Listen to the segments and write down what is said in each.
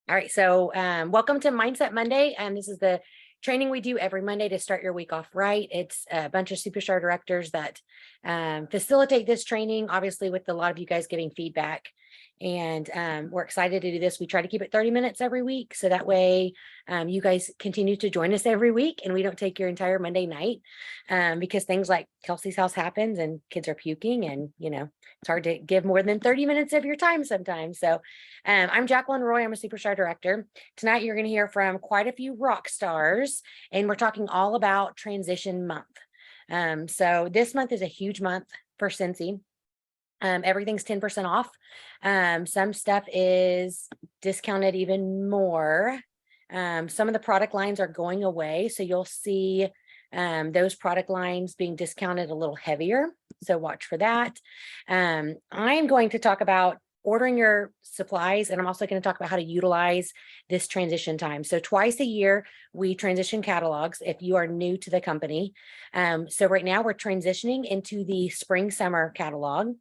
All right, so welcome to Mindset Monday. And this is the training we do every Monday to start your week off right. It's a bunch of superstar directors that facilitate this training, obviously with a lot of you guys giving feedback. And we're excited to do this. We try to keep it 30 minutes every week. So that way you guys continue to join us every week and we don't take your entire Monday night because things like Kelsey's house happens and kids are puking and, it's hard to give more than 30 minutes of your time sometimes. So I'm Jacqueline Roy. I'm a superstar director. Tonight, you're going to hear from quite a few rock stars, and we're talking all about transition month. So this month is a huge month for Scentsy. Everything's 10% off. Some stuff is discounted even more. Some of the product lines are going away. So you'll see those product lines being discounted a little heavier. So watch for that. I'm going to talk about ordering your supplies, and I'm also going to talk about how to utilize this transition time. So twice a year, we transition catalogs if you are new to the company. So right now we're transitioning into the spring summer catalog.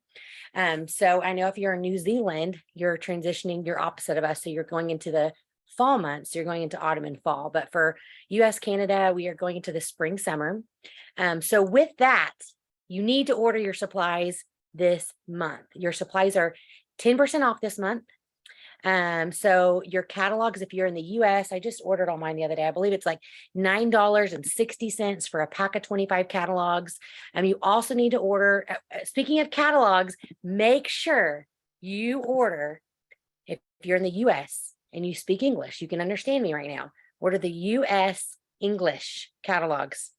So I know if you're in New Zealand, you're transitioning, you're opposite of us. So you're going into the fall months, you're going into autumn and fall. But for US, Canada, we are going into the spring summer. So with that, you need to order your supplies this month. Your supplies are 10% off this month. So your catalogs, if you're in the US, I just ordered all mine the other day. I believe it's like $9.60 for a pack of 25 catalogs. You also need to order, speaking of catalogs, make sure you order, if you're in the US and you speak English, you can understand me right now, order the US English catalogs.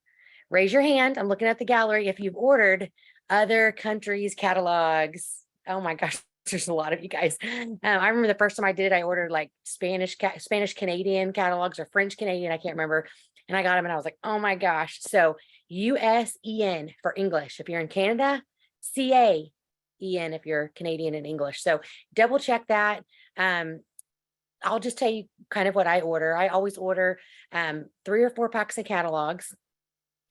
Raise your hand. I'm looking at the gallery. If you've ordered other countries' catalogs, oh my gosh, there's a lot of you guys. I remember the first time I did it, I ordered like Spanish Canadian catalogs or French Canadian, I can't remember. And I got them and I was like, oh my gosh. So USEN for English. If you're in Canada, CAEN if you're Canadian and English. So double check that. I'll just tell you kind of what I order. I always order 3 or 4 packs of catalogs.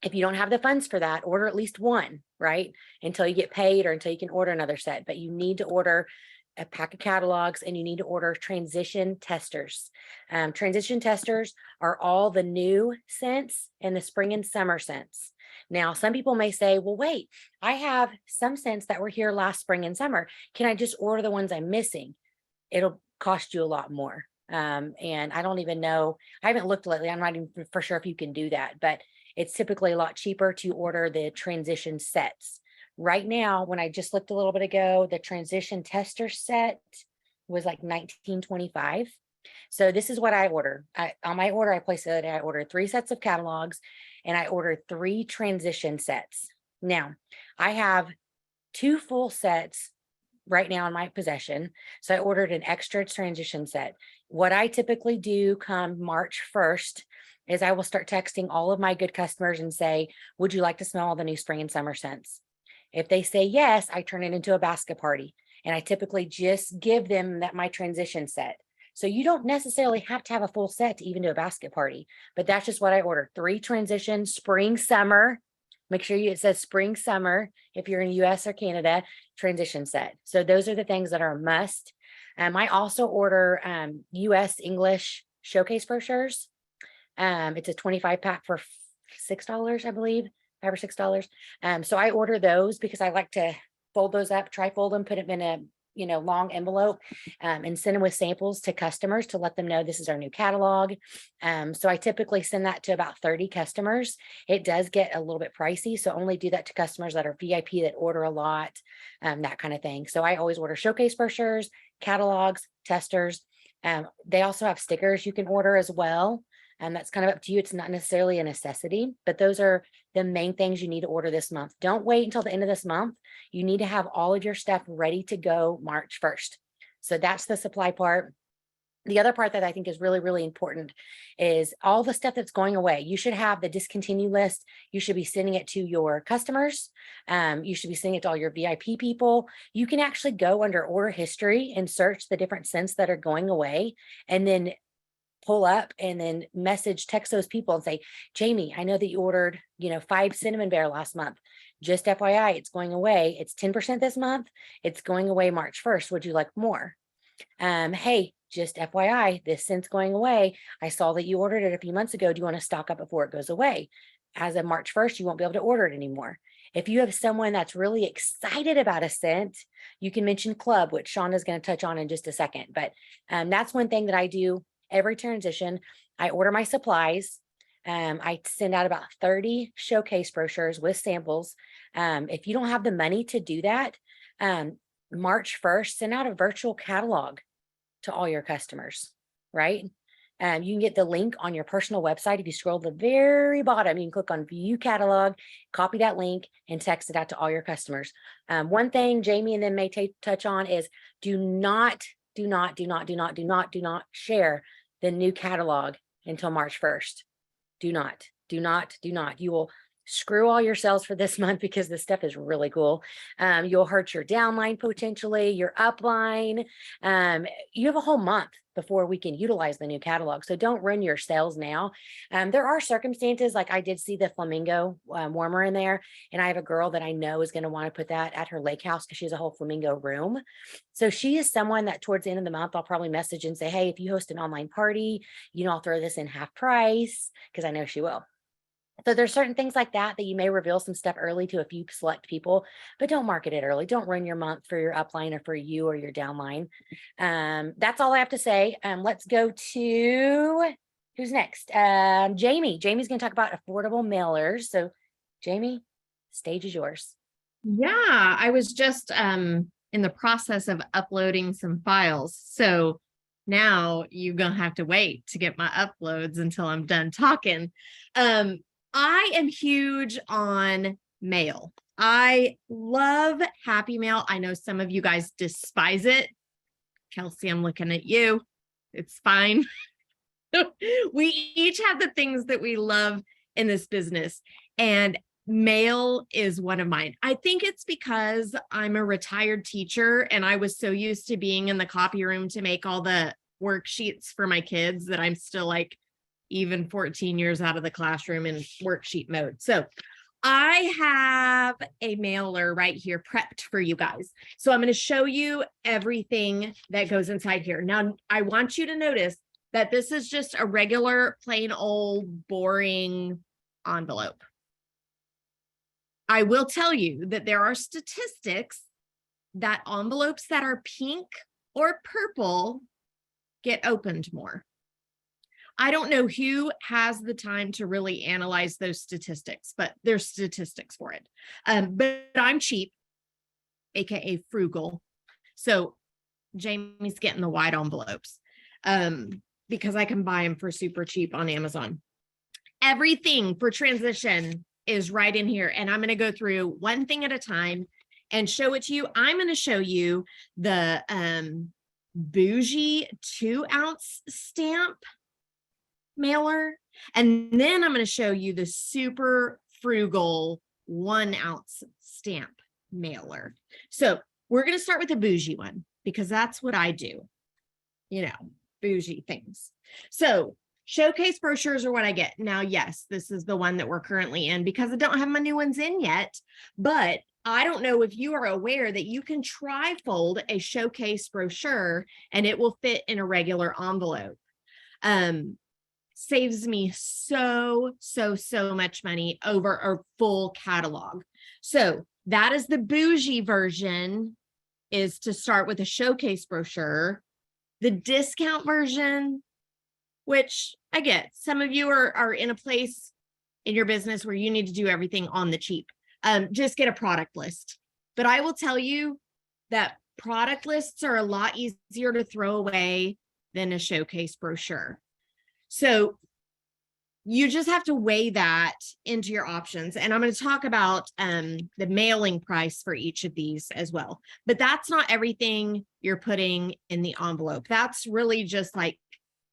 If you don't have the funds for that, order at least one, right? Until you get paid or until you can order another set. But you need to order a pack of catalogs and you need to order transition testers. Transition testers are all the new scents and the spring and summer scents. Now, some people may say, well, wait, I have some scents that were here last spring and summer. Can I just order the ones I'm missing? It'll cost you a lot more. And I don't even know, I haven't looked lately. I'm not even for sure if you can do that, but it's typically a lot cheaper to order the transition sets. Right now, when I just looked a little bit ago, the transition tester set was like $19.25. So this is what I order. On my order, I placed it, I ordered 3 sets of catalogs and I ordered 3 transition sets. Now, I have 2 full sets right now in my possession. So I ordered an extra transition set. What I typically do come March 1st is I will start texting all of my good customers and say, would you like to smell all the new spring and summer scents? If they say yes, I turn it into a basket party. And I typically just give them my transition set. So you don't necessarily have to have a full set to even do a basket party, but that's just what I ordered. 3 transition, spring, summer. Make sure it says spring, summer, if you're in US or Canada, transition set. So those are the things that are a must. I also order US English showcase brochures. It's a 25 pack for $6, I believe, $5 or $6. So I order those because I like to fold those up, tri-fold them, put them in a long envelope, and send them with samples to customers to let them know this is our new catalog. So I typically send that to about 30 customers. It does get a little bit pricey, so only do that to customers that are VIP that order a lot, that kind of thing. So I always order showcase brochures, catalogs, testers. They also have stickers you can order as well. And that's kind of up to you. It's not necessarily a necessity, but those are the main things you need to order this month. Don't wait until the end of this month. You need to have all of your stuff ready to go March 1st. So that's the supply part. The other part that I think is really, really important is all the stuff that's going away. You should have the discontinue list. You should be sending it to your customers. You should be sending it to all your VIP people. You can actually go under order history and search the different scents that are going away, and then pull up and then text those people and say, Jamie, I know that you ordered, 5 cinnamon bear last month. just FYI, it's going away. It's 10% this month. It's going away March 1st. Would you like more? Hey, just FYI, this scent's going away. I saw that you ordered it a few months ago. Do you want to stock up before it goes away? As of March 1st, you won't be able to order it anymore. If you have someone that's really excited about a scent, you can mention club, which Sean is going to touch on in just a second. But that's one thing that I do every transition. I order my supplies. I send out about 30 showcase brochures with samples. If you don't have the money to do that, March 1st, send out a virtual catalog to all your customers, right? You can get the link on your personal website. If you scroll to the very bottom, you can click on view catalog, copy that link and text it out to all your customers. One thing Jamie and them may touch on is do not share the new catalog until March 1st. Do not. You will screw all your sales for this month because this stuff is really cool. You'll hurt your downline potentially, your upline. You have a whole month before we can utilize the new catalog. So don't run your sales now. There are circumstances, like I did see the flamingo warmer in there, and I have a girl that I know is going to want to put that at her lake house because she has a whole flamingo room. So she is someone that towards the end of the month, I'll probably message and say, hey, if you host an online party, I'll throw this in half price, because I know she will. So there's certain things like that you may reveal some stuff early to a few select people, but don't market it early. Don't run your month for your upline or for you or your downline. That's all I have to say. Let's go to who's next? Jamie. Jamie's going to talk about affordable mailers. So Jamie, stage is yours. Yeah, I was just in the process of uploading some files. So now you're going to have to wait to get my uploads until I'm done talking. I am huge on mail. I love Happy Mail. I know some of you guys despise it. Kelsey, I'm looking at you. It's fine. We each have the things that we love in this business, and mail is one of mine. I think it's because I'm a retired teacher and I was so used to being in the copy room to make all the worksheets for my kids that I'm still like even 14 years out of the classroom in worksheet mode. So I have a mailer right here prepped for you guys. So I'm going to show you everything that goes inside here. Now, I want you to notice that this is just a regular, plain old, boring envelope. I will tell you that there are statistics that envelopes that are pink or purple get opened more. I don't know who has the time to really analyze those statistics, but there's statistics for it. But I'm cheap, AKA frugal. So Jamie's getting the white envelopes because I can buy them for super cheap on Amazon. Everything for transition is right in here. And I'm going to go through one thing at a time and show it to you. I'm going to show you the bougie 2-ounce stamp mailer. And then I'm going to show you the super frugal 1-ounce stamp mailer. So we're going to start with the bougie one because that's what I do, bougie things. So showcase brochures are what I get. Now, yes, this is the one that we're currently in because I don't have my new ones in yet, but I don't know if you are aware that you can tri-fold a showcase brochure and it will fit in a regular envelope. Saves me so much money over a full catalog. So that is the bougie version, is to start with a showcase brochure. The discount version, which I get, some of you are in a place in your business where you need to do everything on the cheap. Just get a product list. But I will tell you that product lists are a lot easier to throw away than a showcase brochure. So you just have to weigh that into your options. And I'm going to talk about the mailing price for each of these as well. But that's not everything you're putting in the envelope. That's really just like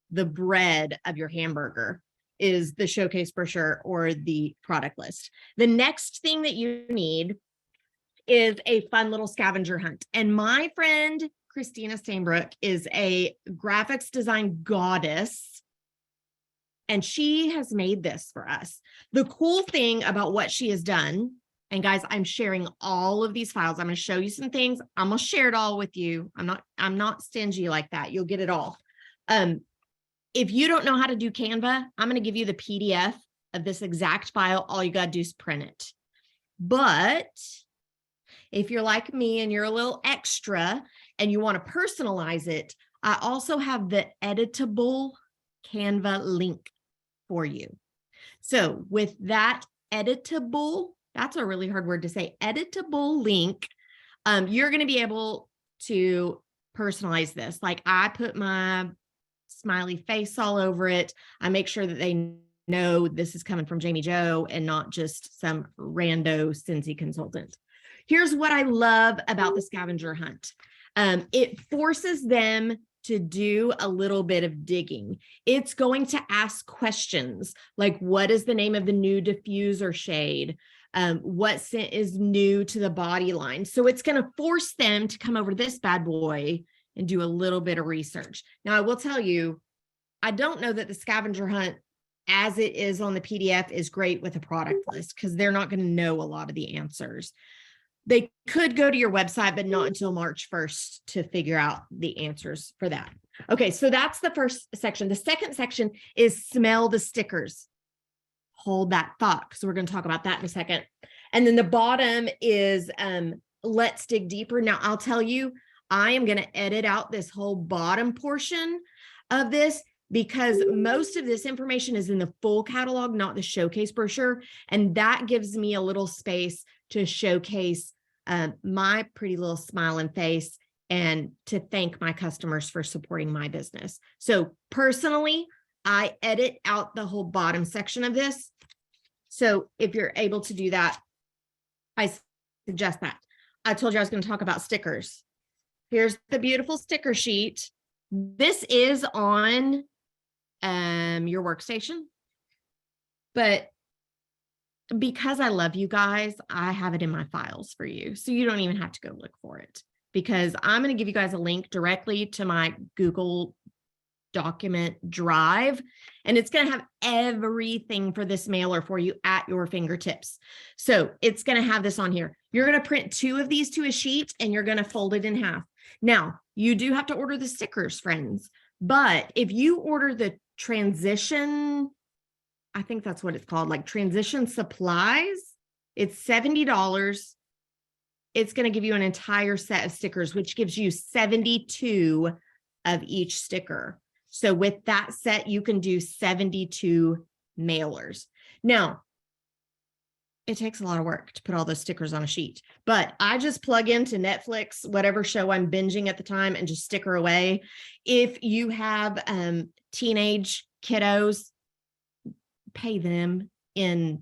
the bread of your hamburger is the showcase brochure or the product list. The next thing that you need is a fun little scavenger hunt. And my friend, Christina Stainbrook, is a graphics design goddess. And she has made this for us. The cool thing about what she has done And guys, I'm sharing all of these files. I'm going to show you some things. I'm going to share it all with you. I'm not stingy like that. You'll get it all. If you don't know how to do Canva, I'm going to give you the PDF of this exact file. All you got to do is print it. But if you're like me and you're a little extra and you want to personalize it, I also have the editable Canva link for you. So with that editable, that's a really hard word to say, editable link, you're going to be able to personalize this. Like I put my smiley face all over it. I make sure that they know this is coming from Jamie Joe and not just some rando Scentsy consultant. Here's what I love about the scavenger hunt. It forces them to do a little bit of digging. It's going to ask questions like, what is the name of the new diffuser shade? What scent is new to the body line? So it's going to force them to come over to this bad boy and do a little bit of research. Now, I will tell you, I don't know that the scavenger hunt as it is on the PDF is great with a product list because they're not going to know a lot of the answers. They could go to your website, but not until March 1st to figure out the answers for that. Okay, so that's the first section. The second section is smell the stickers. Hold that thought because we're going to talk about that in a second. And then the bottom is let's dig deeper. Now, I'll tell you, I am going to edit out this whole bottom portion of this because most of this information is in the full catalog, not the showcase brochure. And that gives me a little space to showcase my pretty little smiling face and to thank my customers for supporting my business. So personally, I edit out the whole bottom section of this. So if you're able to do that, I suggest that. I told you I was going to talk about stickers. Here's the beautiful sticker sheet. This is on your workstation, but because I love you guys, I have it in my files for you. So you don't even have to go look for it because I'm going to give you guys a link directly to my Google document drive, and it's going to have everything for this mailer for you at your fingertips. So it's going to have this on here. You're going to print 2 of these to a sheet and you're going to fold it in half. Now, you do have to order the stickers, friends, but if you order the transition, I think that's what it's called, like transition supplies, it's $70. It's going to give you an entire set of stickers, which gives you 72 of each sticker. So with that set, you can do 72 mailers. Now, it takes a lot of work to put all those stickers on a sheet, but I just plug into Netflix, whatever show I'm binging at the time, and just sticker away. If you have teenage kiddos, pay them in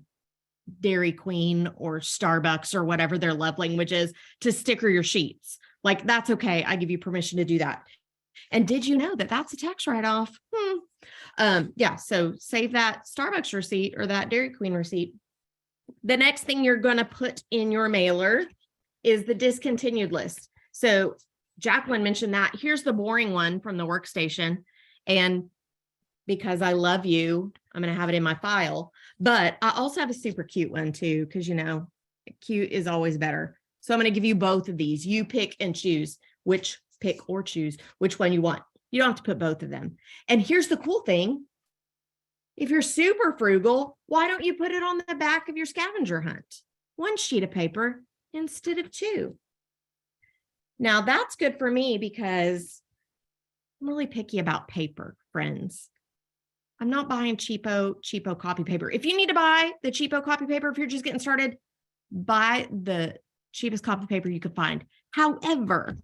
Dairy Queen or Starbucks or whatever their love language is to sticker your sheets. Like, that's okay. I give you permission to do that. And did you know that that's a tax write-off? Yeah, so save that Starbucks receipt or that Dairy Queen receipt. The next thing you're going to put in your mailer is the discontinued list. So Jacqueline mentioned that. Here's the boring one from the workstation. And because I love you, I'm going to have it in my file. But I also have a super cute one too, because, you know, cute is always better. So I'm going to give you both of these. You pick and choose which one you want. You don't have to put both of them. And here's the cool thing. If you're super frugal, why don't you put it on the back of your scavenger hunt? 1 sheet of paper instead of 2. Now that's good for me because I'm really picky about paper, friends. I'm not buying cheapo copy paper. If you need to buy the cheapo copy paper, if you're just getting started, buy the cheapest copy paper you can find. However,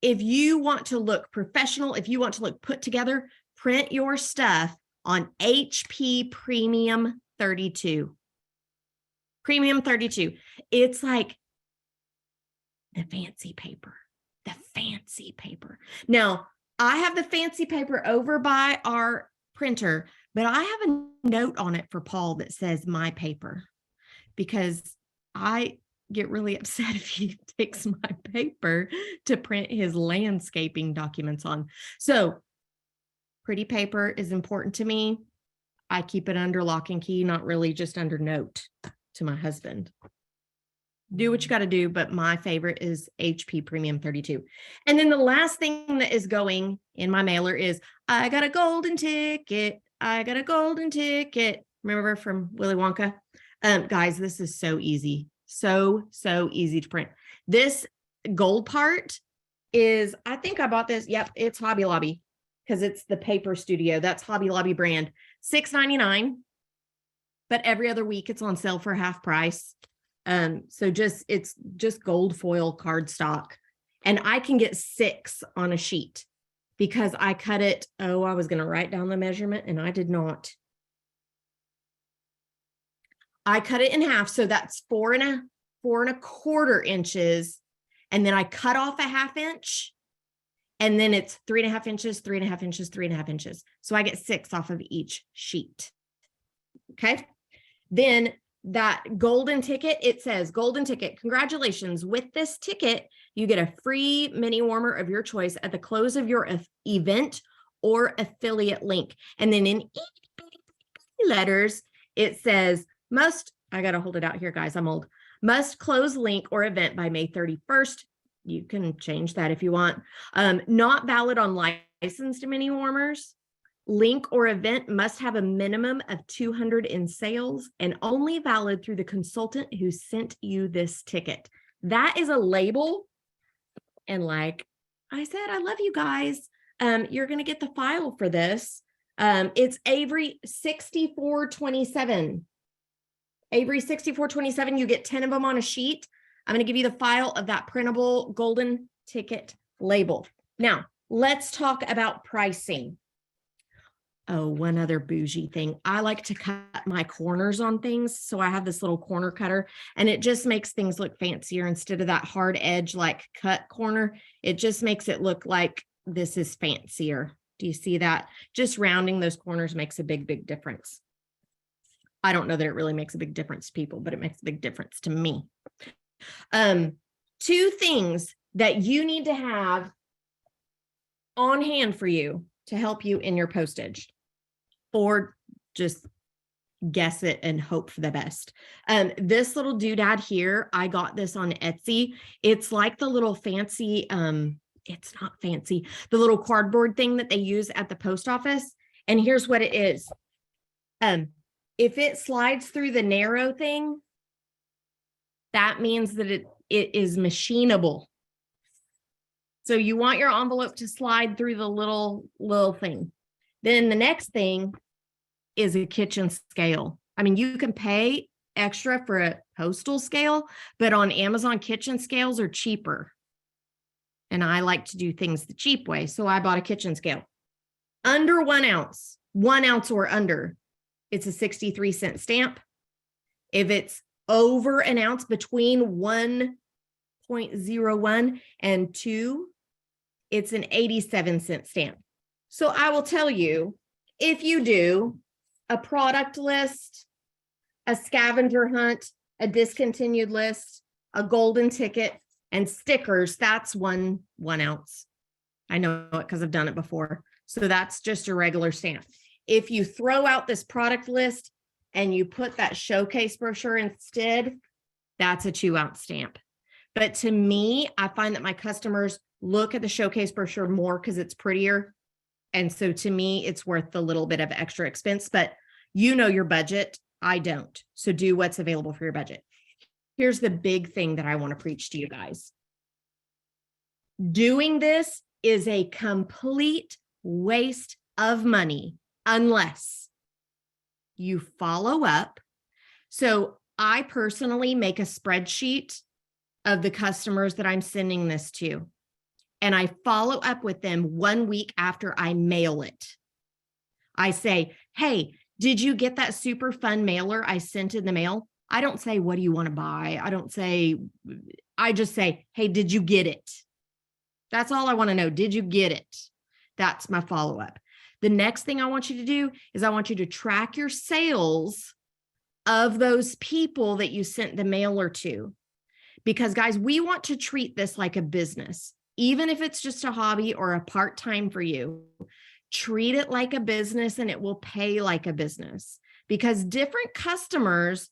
if you want to look professional, if you want to look put together, print your stuff on HP Premium 32. Premium 32. It's like the fancy paper, the fancy paper. Now, I have the fancy paper over by our printer, but I have a note on it for Paul that says my paper because I get really upset if he takes my paper to print his landscaping documents on. So pretty paper is important to me. I keep it under lock and key, not really just under note to my husband. do what you got to do, but my favorite is HP Premium 32. And then the last thing that is going in my mailer is I got a golden ticket. I got a golden ticket. Remember from Willy Wonka? Guys, this is so easy. So easy to print. This gold part is, I think I bought this. Yep, it's Hobby Lobby because it's the Paper Studio. That's Hobby Lobby brand. $6.99. But every other week it's on sale for half price. So it's just gold foil cardstock, and I can get 6 on a sheet because I cut it. Oh, I was going to write down the measurement and I did not. I cut it in half. So that's 4.25 inches. And then I cut off a 1/2 inch, and then it's 3.5 inches, 3.5 inches, 3.5 inches. So I get 6 off of each sheet. Okay. Then that golden ticket, it says golden ticket. Congratulations. With this ticket, you get a free mini warmer of your choice at the close of your event or affiliate link. And then in letters, it says I got to hold it out here, guys. I'm old. Must close link or event by May 31st. You can change that if you want. Not valid on licensed mini warmers. Link or event must have a minimum of 200 in sales and only valid through the consultant who sent you this ticket. That is a label. And like I said, I love you guys. You're going to get the file for this. It's Avery 6427. Avery 6427. You get 10 of them on a sheet. I'm going to give you the file of that printable golden ticket label. Now, let's talk about pricing. Oh, one other bougie thing. I like to cut my corners on things. So I have this little corner cutter, and it just makes things look fancier instead of that hard edge, like cut corner. It just makes it look like this is fancier. Do you see that? Just rounding those corners makes a big difference. I don't know that it really makes a big difference to people, but it makes a big difference to me. 2 things that you need to have on hand for you to help you in your postage, or just guess it and hope for the best. This little doodad here, I got this on Etsy. It's like the little fancy, it's not fancy, the little cardboard thing that they use at the post office. And here's what it is. If it slides through the narrow thing, that means that it is machinable. So you want your envelope to slide through the little thing. Then the next thing is a kitchen scale. I mean, you can pay extra for a postal scale, but on Amazon, kitchen scales are cheaper. And I like to do things the cheap way. So I bought a kitchen scale. Under 1 ounce, 1 ounce or under, it's a 63-cent stamp. If it's over an ounce, between 1.01 and 2, it's an 87-cent stamp. So I will tell you, if you do a product list, a scavenger hunt, a discontinued list, a golden ticket, and stickers, that's 1 ounce. I know it because I've done it before. So that's just a regular stamp. If you throw out this product list and you put that showcase brochure instead, that's a 2 ounce stamp. But to me, I find that my customers look at the showcase brochure more because it's prettier. And so to me, it's worth the little bit of extra expense, but you know your budget. I don't. So do what's available for your budget. Here's the big thing that I want to preach to you guys. Doing this is a complete waste of money unless you follow up. So I personally make a spreadsheet of the customers that I'm sending this to, and I follow up with them 1 week after I mail it. I say, hey, did you get that super fun mailer I sent in the mail? I don't say, what do you want to buy? I just say, hey, did you get it? That's all I want to know. Did you get it? That's my follow-up. The next thing I want you to do is I want you to track your sales of those people that you sent the mailer to. Because guys, we want to treat this like a business. Even if it's just a hobby or a part-time for you, treat it like a business and it will pay like a business, because different customers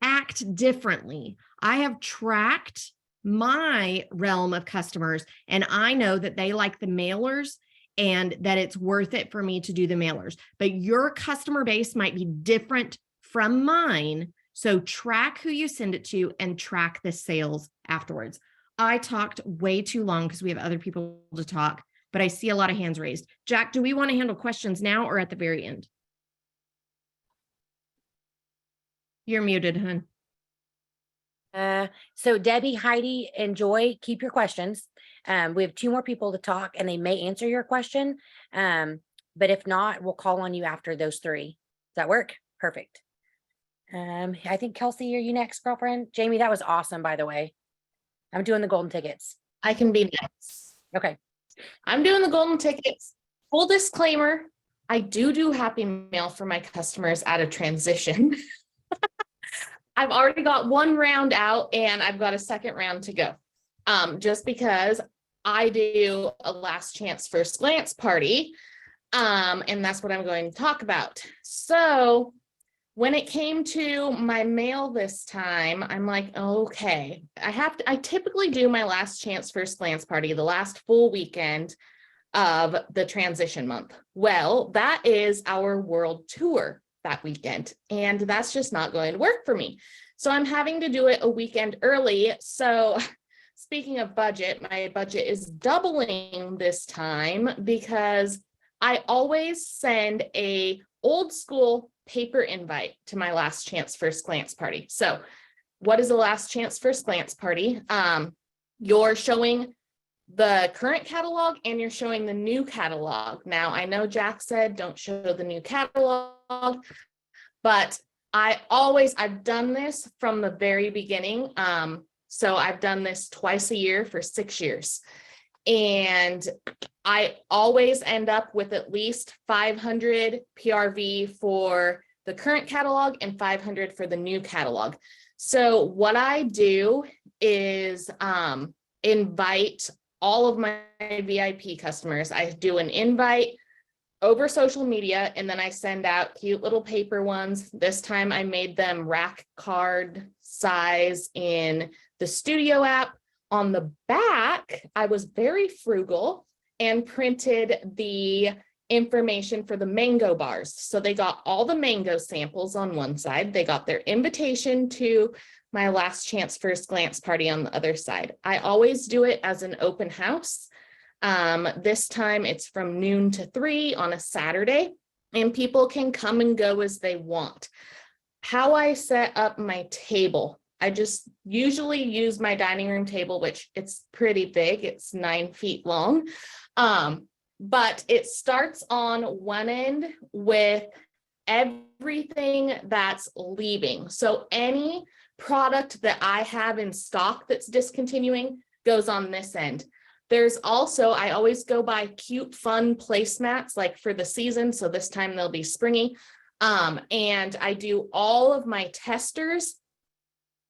act differently. I have tracked my realm of customers, and I know that they like the mailers and that it's worth it for me to do the mailers. But your customer base might be different from mine. So track who you send it to and track the sales afterwards. I talked way too long because we have other people to talk, but I see a lot of hands raised. Jack, do we want to handle questions now or at the very end? You're muted, hun. So Debbie, Heidi, and Joy, keep your questions. We have 2 more people to talk and they may answer your question. But if not, we'll call on you after those 3. Does that work? Perfect. I think Kelsey, are you next, girlfriend? Jamie, that was awesome, by the way. I'm doing the golden tickets. I can be next. Okay. I'm doing the golden tickets. Full disclaimer, I do happy mail for my customers at a transition. I've already got 1 round out and I've got a 2nd round to go. Just because I do a last chance first glance party. And that's what I'm going to talk about. So when it came to my mail this time, I'm like, okay, I typically do my last chance first glance party the last full weekend of the transition month. Well, that is our world tour that weekend, and that's just not going to work for me. So I'm having to do it a weekend early. So speaking of budget, my budget is doubling this time because I always send a old school paper invite to my last chance first glance party. So what is a last chance first glance party? You're showing the current catalog and you're showing the new catalog. Now, I know Jack said don't show the new catalog, but I've done this from the very beginning. So I've done this twice a year for 6 years. And I always end up with at least 500 PRV for the current catalog and 500 for the new catalog. So what I do is invite all of my VIP customers. I do an invite over social media, and then I send out cute little paper ones. This time I made them rack card size in the Studio app. On the back, I was very frugal and printed the information for the mango bars. So they got all the mango samples on one side. They got their invitation to my last chance first glance party on the other side. I always do it as an open house. This time it's from noon to 3 on a Saturday, and people can come and go as they want. How I set up my table, I just usually use my dining room table, which it's pretty big. It's 9 feet long. But it starts on one end with everything that's leaving. So any product that I have in stock that's discontinuing goes on this end. There's also, I always go by cute, fun placemats like for the season. So this time they'll be springy. And I do all of my testers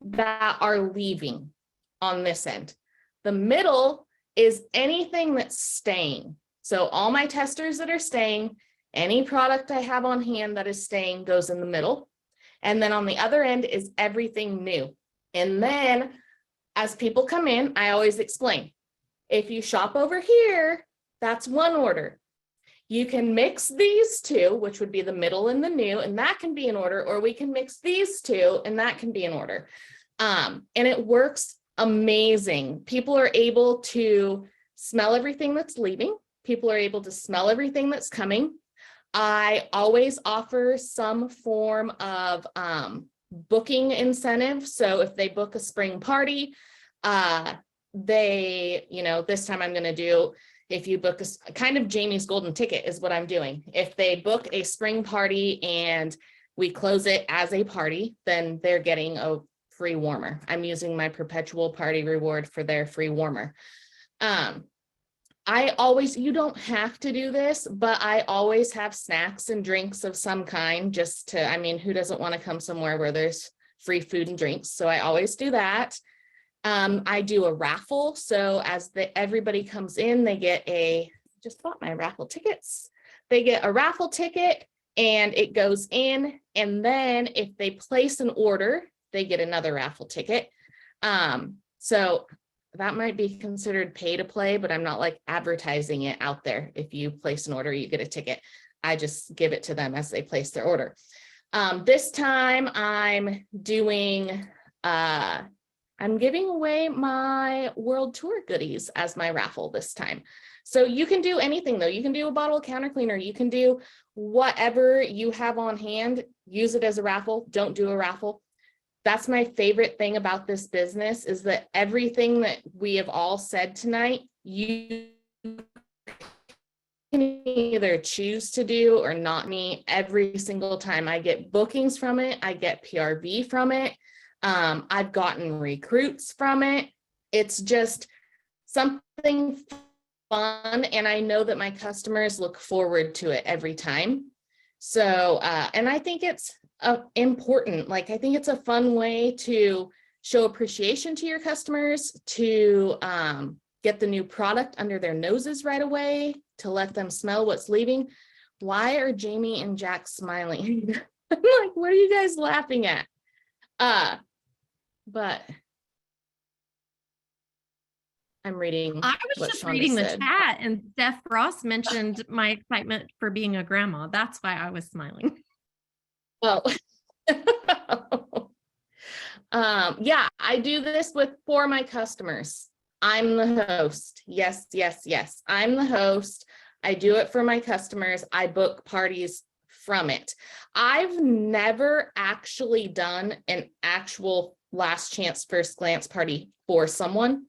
that are leaving on this end. The middle is anything that's staying. So all my testers that are staying, any product I have on hand that is staying goes in the middle. And then on the other end is everything new. And then as people come in, I always explain, if you shop over here, that's one order. You can mix these two, which would be the middle and the new, and that can be an order, or we can mix these two and that can be an order. And it works amazing. People are able to smell everything that's leaving. People are able to smell everything that's coming. I always offer some form of booking incentive. So if they book a spring party, this time I'm going to do, if you book a kind of Jamie's golden ticket is what I'm doing. If they book a spring party and we close it as a party, then they're getting a free warmer. I'm using my perpetual party reward for their free warmer. You don't have to do this, but I always have snacks and drinks of some kind who doesn't want to come somewhere where there's free food and drinks? So I always do that. I do a raffle. So as everybody comes in, they get just bought my raffle tickets. They get a raffle ticket and it goes in. And then if they place an order they get another raffle ticket. So that might be considered pay to play, but I'm not like advertising it out there. If you place an order, you get a ticket. I just give it to them as they place their order. This time I'm doing, I'm giving away my world tour goodies as my raffle this time. So you can do anything though. You can do a bottle of counter cleaner. You can do whatever you have on hand, use it as a raffle. Don't do a raffle. That's my favorite thing about this business is that everything that we have all said tonight, you can either choose to do or not. Me, every single time I get bookings from it, I get PRV from it. I've gotten recruits from it. It's just something fun. And I know that my customers look forward to it every time. So, and I think it's important. Like, I think it's a fun way to show appreciation to your customers, to get the new product under their noses right away, to let them smell what's leaving. Why are Jamie and Jack smiling? I'm like, what are you guys laughing at? But I'm reading. I was what just Shonda reading the said. chat, and Steph Ross mentioned my excitement for being a grandma. That's why I was smiling. Well, yeah, I do this for my customers. I'm the host. Yes, yes, yes. I'm the host. I do it for my customers. I book parties from it. I've never actually done an actual last chance first glance party for someone.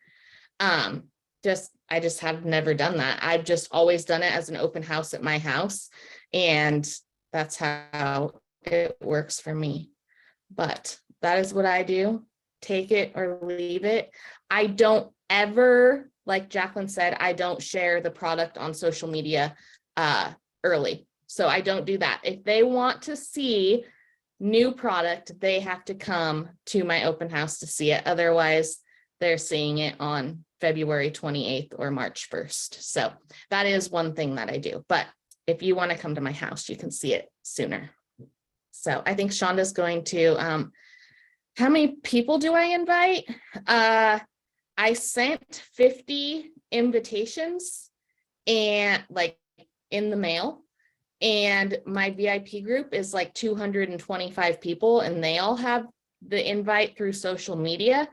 I just have never done that. I've just always done it as an open house at my house. And that's how it works for me. But that is what I do. Take it or leave it. I don't ever, like Jacqueline said, I don't share the product on social media early. So I don't do that. If they want to see new product, they have to come to my open house to see it. Otherwise, they're seeing it on February 28th or March 1st. So that is one thing that I do. But if you want to come to my house, you can see it sooner. So I think Shonda's going to, how many people do I invite? I sent 50 invitations and like in the mail, and my VIP group is like 225 people, and they all have the invite through social media,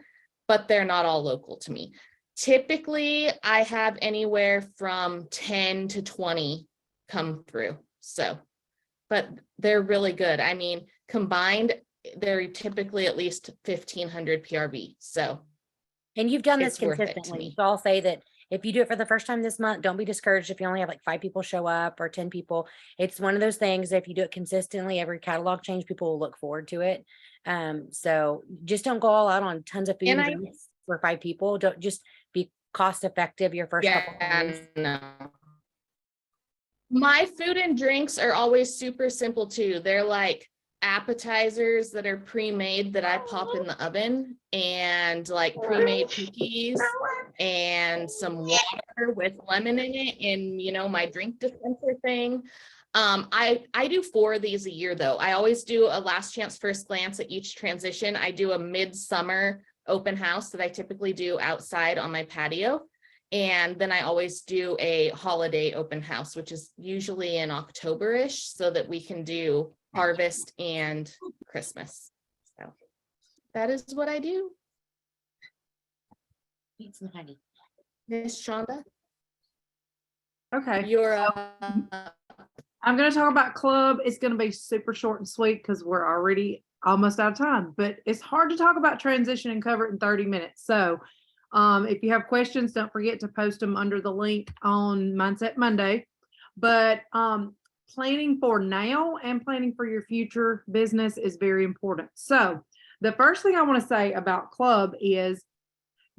but they're not all local to me. Typically, I have anywhere from 10 to 20 come through. So, but they're really good. I mean, combined, they're typically at least 1,500 PRV. So, and you've done this it's worth it to consistently. me. So I'll say that if you do it for the first time this month, don't be discouraged if you only have like 5 people show up or 10 people. It's one of those things. If you do it consistently, every catalog change, people will look forward to it. So just don't go all out on tons of food And and drinks for 5 people. Don't just be cost effective your first couple of times. No. My food and drinks are always super simple too. They're like appetizers that are pre-made that I pop in the oven, and like pre-made cookies and some water with lemon in it, and you know, my drink dispenser thing. I do 4 of these a year though. I always do a last chance first glance at each transition. I do a midsummer open house that I typically do outside on my patio. And then I always do a holiday open house, which is usually in October-ish, so that we can do harvest and Christmas. So that is what I do. Eat some honey. Miss Shonda, Okay, you're I'm going to talk about club. It's going to be super short and sweet because we're already almost out of time, but it's hard to talk about transition and cover it in 30 minutes. So if you have questions, don't forget to post them under the link on Mindset Monday. But planning for now and planning for your future business is very important. So the first thing I want to say about club is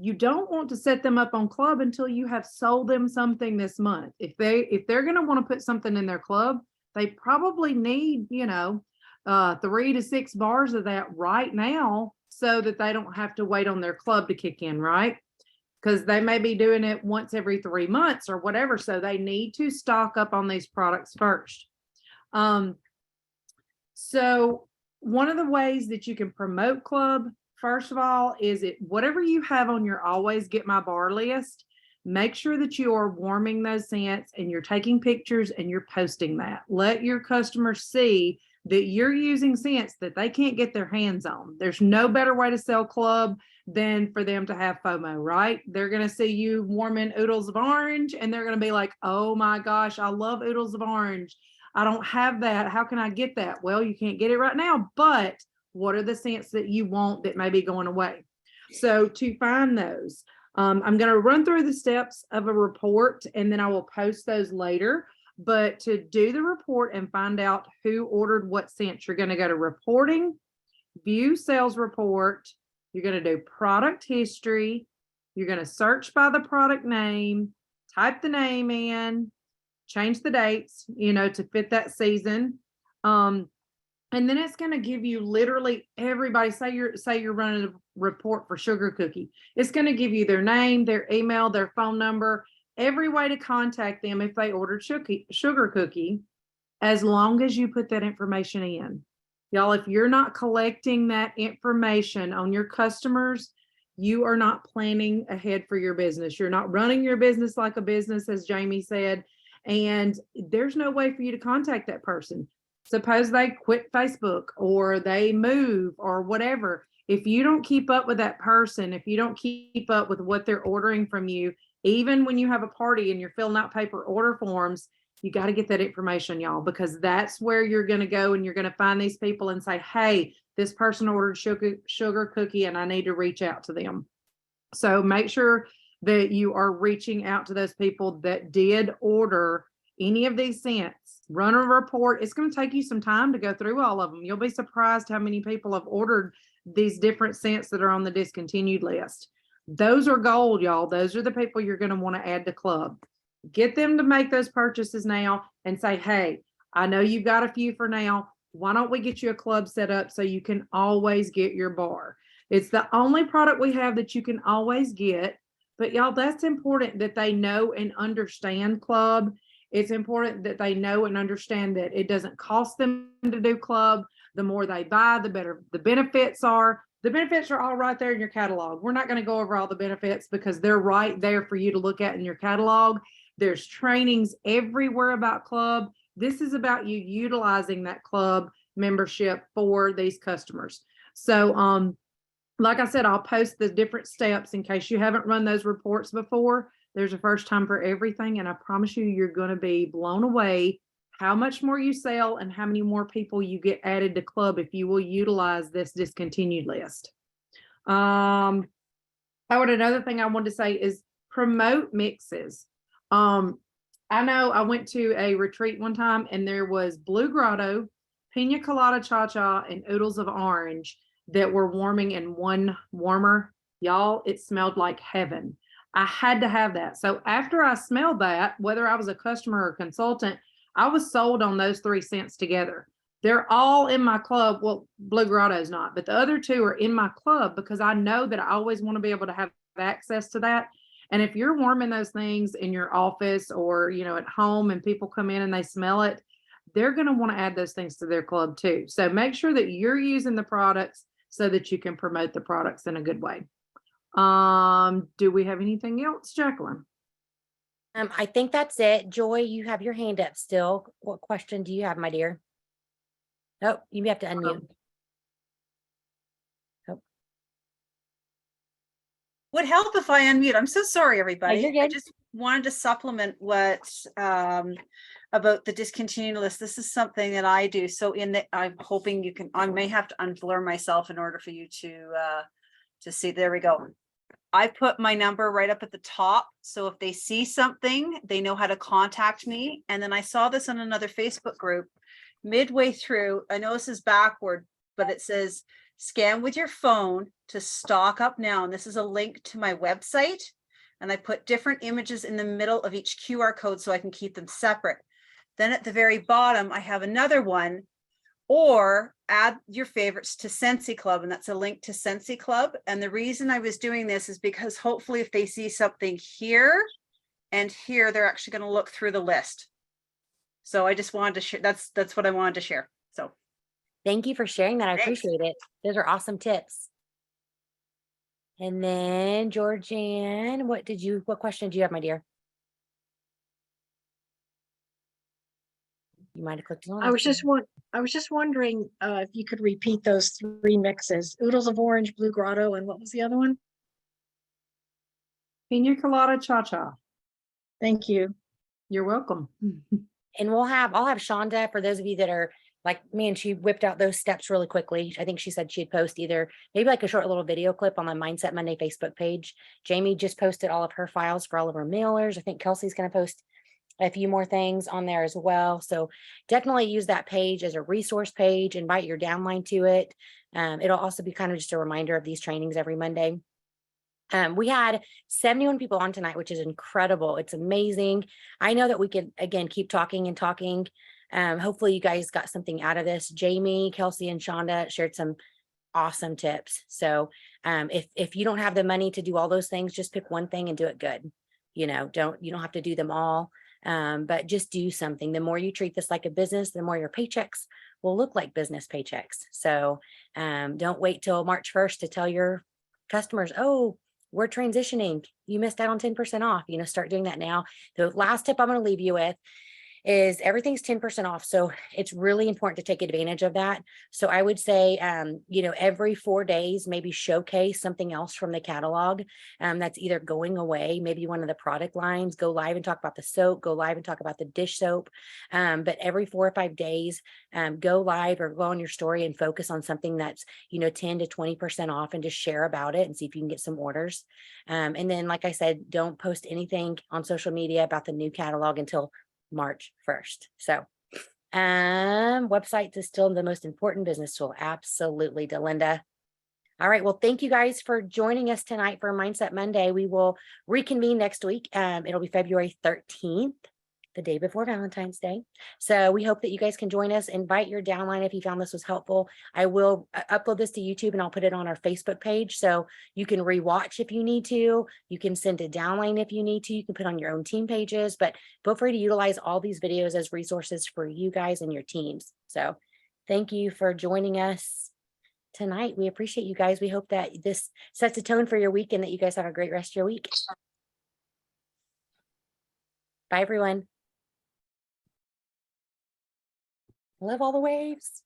you don't want to set them up on club until you have sold them something this month. If they're going to want to put something in their club, they probably need, 3 to 6 bars of that right now, so that they don't have to wait on their club to kick in, right? Because they may be doing it once every 3 months or whatever. So they need to stock up on these products first. So one of the ways that you can promote club, first of all, is it whatever you have on your always get my bar list, make sure that you are warming those scents and you're taking pictures and you're posting that. Let your customers see that you're using scents that they can't get their hands on. There's no better way to sell club than for them to have FOMO, right? They're going to see you warming oodles of orange and they're going to be like, oh my gosh, I love oodles of orange. I don't have that. How can I get that? Well, you can't get it right now, but what are the scents that you want that may be going away? So to find those, I'm going to run through the steps of a report and then I will post those later. But to do the report and find out who ordered what scents, you're going to go to reporting, view sales report. You're going to do product history. You're going to search by the product name, type the name in, change the dates, to fit that season. And then it's going to give you literally everybody. Say you're running a report for sugar cookie. It's going to give you their name, their email, their phone number, every way to contact them if they ordered sugar cookie, as long as you put that information in. Y'all, if you're not collecting that information on your customers, you are not planning ahead for your business. You're not running your business like a business, as Jamie said, and there's no way for you to contact that person. Suppose they quit Facebook or they move or whatever. If you don't keep up with that person, if you don't keep up with what they're ordering from you, even when you have a party and you're filling out paper order forms, you got to get that information, y'all, because that's where you're going to go and you're going to find these people and say, hey, this person ordered sugar cookie and I need to reach out to them. So make sure that you are reaching out to those people that did order any of these scents. Run a report. It's going to take you some time to go through all of them. You'll be surprised how many people have ordered these different scents that are on the discontinued list. Those are gold, y'all. Those are the people you're going to want to add to club. Get them to make those purchases now and say, hey, I know you've got a few for now. Why don't we get you a club set up so you can always get your bar? It's the only product we have that you can always get. But y'all, that's important that they know and understand club. It's important that they know and understand that it doesn't cost them to do club. The more they buy, the better the benefits are. The benefits are all right there in your catalog. We're not going to go over all the benefits because they're right there for you to look at in your catalog. There's trainings everywhere about club. This is about you utilizing that club membership for these customers. So, like I said, I'll post the different steps in case you haven't run those reports before. There's a first time for everything. And I promise you, you're going to be blown away how much more you sell and how many more people you get added to club if you will utilize this discontinued list. Another thing I wanted to say is promote mixes. I know I went to a retreat one time and there was Blue Grotto, Pina Colada Cha-Cha, and Oodles of Orange that were warming in one warmer. Y'all, it smelled like heaven. I had to have that. So after I smelled that, whether I was a customer or consultant, I was sold on those 3 scents together. They're all in my club. Well, Blue Grotto's not, but the other 2 are in my club because I know that I always want to be able to have access to that. And if you're warming those things in your office or, at home and people come in and they smell it, they're going to want to add those things to their club too. So make sure that you're using the products so that you can promote the products in a good way. Do we have anything else, Jacqueline? I think that's it. Joy, you have your hand up still. What question do you have, my dear? Oh, you have to unmute. Would help if I unmute. I'm so sorry, everybody. you're good. I just wanted to supplement what about the discontinued list. This is something that I do. So I'm hoping you can. I may have to unblur myself in order for you to see. There we go. I put my number right up at the top. So if they see something, they know how to contact me. And then I saw this on another Facebook group midway through. I know this is backward, but it says scan with your phone to stock up now. And this is a link to my website. And I put different images in the middle of each QR code so I can keep them separate. Then at the very bottom, I have another one, or add your favorites to Scentsy Club. And that's a link to Scentsy Club. And the reason I was doing this is because hopefully if they see something here and here, they're actually going to look through the list. So I just wanted to share. That's what I wanted to share. So Thank you for sharing that. I Thanks. appreciate it. Those are awesome tips. And then Georgianne, what question do you have, my dear? You might have clicked on. I was just wondering if you could repeat those three mixes: oodles of orange, blue grotto, and what was the other one? Pina colada cha-cha. Thank you. You're welcome. And I'll have Shonda, for those of you that are like me, and she whipped out those steps really quickly. I think she said she'd post either maybe like a short little video clip on the Mindset Monday Facebook page. Jamie just posted all of her files for all of her mailers. I think Kelsey's going to post a few more things on there as well. So definitely use that page as a resource page, invite your downline to it. It'll also be kind of just a reminder of these trainings every Monday. We had 71 people on tonight, which is incredible. It's amazing. I know that we can, again, keep talking and talking. Hopefully you guys got something out of this. Jamie, Kelsey, and Shonda shared some awesome tips. So if you don't have the money to do all those things, just pick one thing and do it good. You don't have to do them all, but just do something. The more you treat this like a business, the more your paychecks will look like business paychecks. So don't wait till March 1st to tell your customers, oh, we're transitioning. You missed out on 10% off. Start doing that now. The last tip I'm going to leave you with is everything's 10% off. So it's really important to take advantage of that. So I would say, every 4 days, maybe showcase something else from the catalog that's either going away, maybe one of the product lines, go live and talk about the soap, go live and talk about the dish soap. But every 4 or 5 days, go live or go on your story and focus on something that's, 10 to 20% off, and just share about it and see if you can get some orders. And then, like I said, don't post anything on social media about the new catalog until March 1st. So websites is still the most important business tool. Absolutely, Delinda. All right. Well, thank you guys for joining us tonight for Mindset Monday. We will reconvene next week. It'll be February 13th, the day before Valentine's Day. So we hope that you guys can join us. Invite your downline if you found this was helpful. I will upload this to YouTube and I'll put it on our Facebook page. So you can rewatch if you need to. You can send a downline if you need to. You can put on your own team pages, but feel free to utilize all these videos as resources for you guys and your teams. So thank you for joining us tonight. We appreciate you guys. We hope that this sets a tone for your week and that you guys have a great rest of your week. Bye, everyone. Love all the waves.